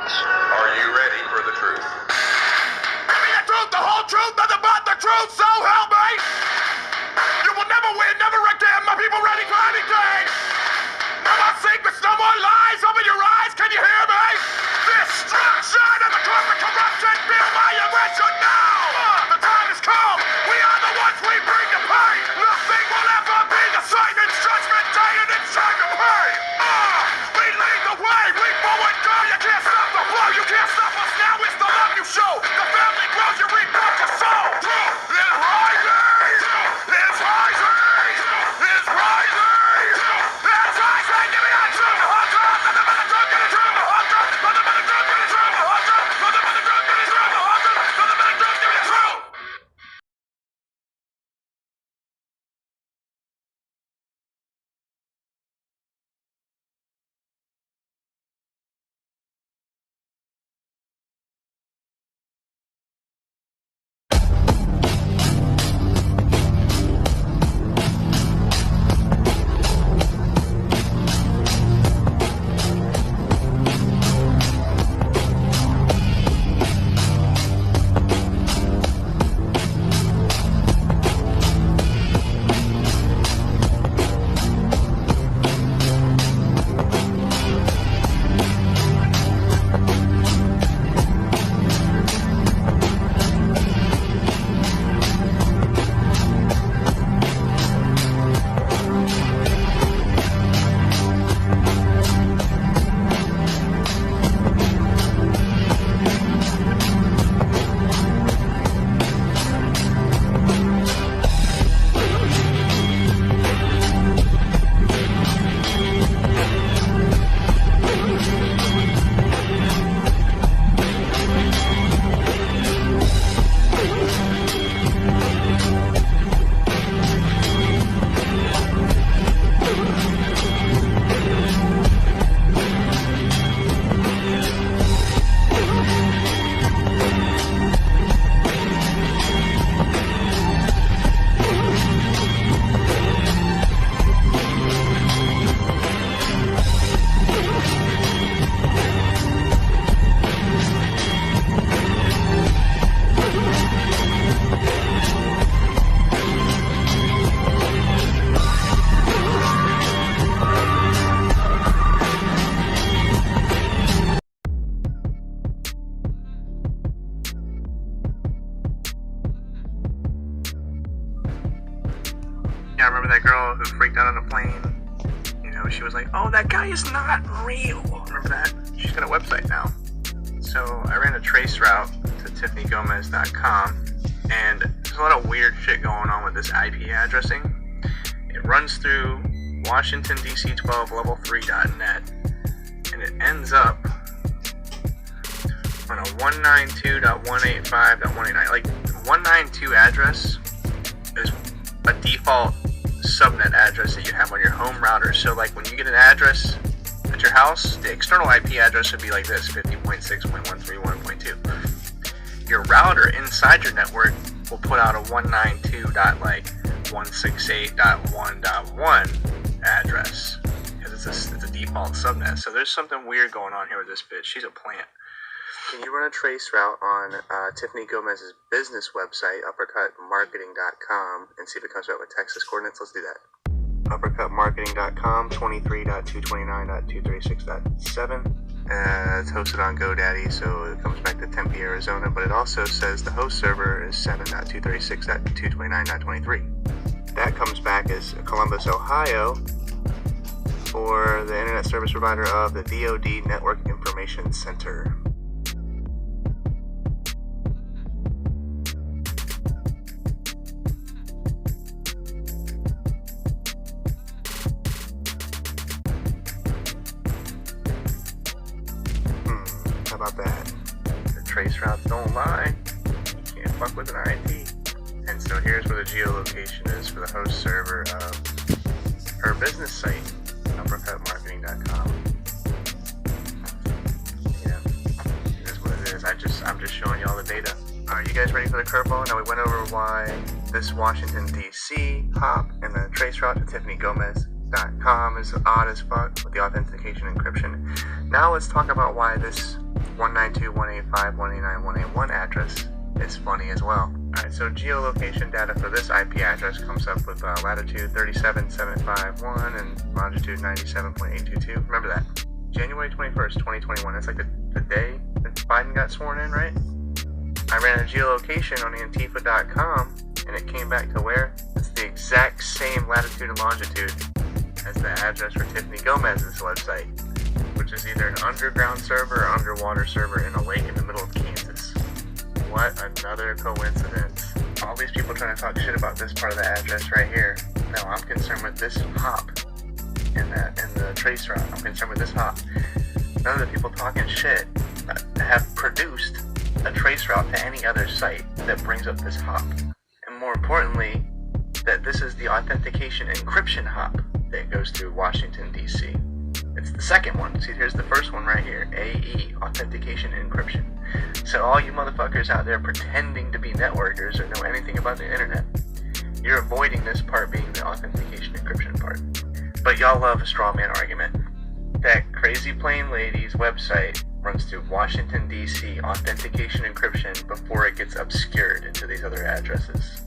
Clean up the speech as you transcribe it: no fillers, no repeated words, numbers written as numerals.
Are you ready for the truth? Give me the truth, the whole truth, nothing but the truth, so help me! You will never win, never again, my people ready for anything! No more secrets, no more lies, open your eyes, can you hear me? Destruction of the corporate corruption, feel my aggression now! The time has come, we are the ones we bring to pain! Nothing will ever be the same, it's judgment day and it's time to pay! We lead the way, we forward go, you can't stop the flow, you can't stop us now, it's the love you show! The family grows, you reap what you sow! It's rising! It's rising! It's rising! It's rising! Give me that truth! Hot truth! Nothing but the truth, get it true! Hot truth! Nothing but the truth, get it true! Hot truth! Nothing but the truth, get it true! Hot truth! Nothing but the truth, give me the truth! Yeah, I remember that girl who freaked out on the plane. You know, she was like, oh, that guy is not real. Remember that? She's got a website now. So I ran a trace route to TiffanyGomez.com, and there's a lot of weird shit going on with this IP addressing. It runs through Washington, D.C. 12 level 3.net, and it ends up on a 192.185.189. Like, 192 address is a default subnet address that you have on your home router. So like when you get an address at your house, the external IP address would be like this, 50.6.131.2. Your router inside your network will put out a 192.168.1.1 address because it's a default subnet. So there's something weird going on here with this bitch. She's a plant. Can you run a trace route on Tiffany Gomez's business website, uppercutmarketing.com, and see if it comes out with Texas coordinates? Let's do that. Uppercutmarketing.com, 23.229.236.7. It's hosted on GoDaddy, so it comes back to Tempe, Arizona, but it also says the host server is 7.236.229.23. That comes back as Columbus, Ohio, for the internet service provider of the DoD Network Information Center. How about that? The trace routes don't lie. You can't fuck with an IP. And so here's where the geolocation is for the host server of her business site, uppercutmarketing.com. Yeah, it is what it is. I'm just showing you all the data. Alright, you guys ready for the curveball? Now we went over why this Washington DC hop and the trace route to TiffanyGomez.com is odd as fuck with the authentication encryption. Now let's talk about why this 192.185.189.181 address is funny as well. Alright, so geolocation data for this IP address comes up with latitude 37.751 and longitude 97.822. Remember that. January 21st, 2021. That's like the day that Biden got sworn in, right? I ran a geolocation on Antifa.com and it came back to where? It's the exact same latitude and longitude as the address for Tiffany Gomez's website, which is either an underground server or underwater server in a lake in the middle of Kansas. What another coincidence. All these people trying to talk shit about this part of the address right here. No, I'm concerned with this hop in the trace route. I'm concerned with this hop. None of the people talking shit have produced a trace route to any other site that brings up this hop. And more importantly, that this is the authentication encryption hop that goes through Washington, D.C. It's the second one. See, here's the first one right here. AE, authentication encryption. So all you motherfuckers out there pretending to be networkers or know anything about the internet, you're avoiding this part being the authentication encryption part. But y'all love a straw man argument. That crazy plain lady's website runs through Washington, D.C. authentication encryption before it gets obscured into these other addresses.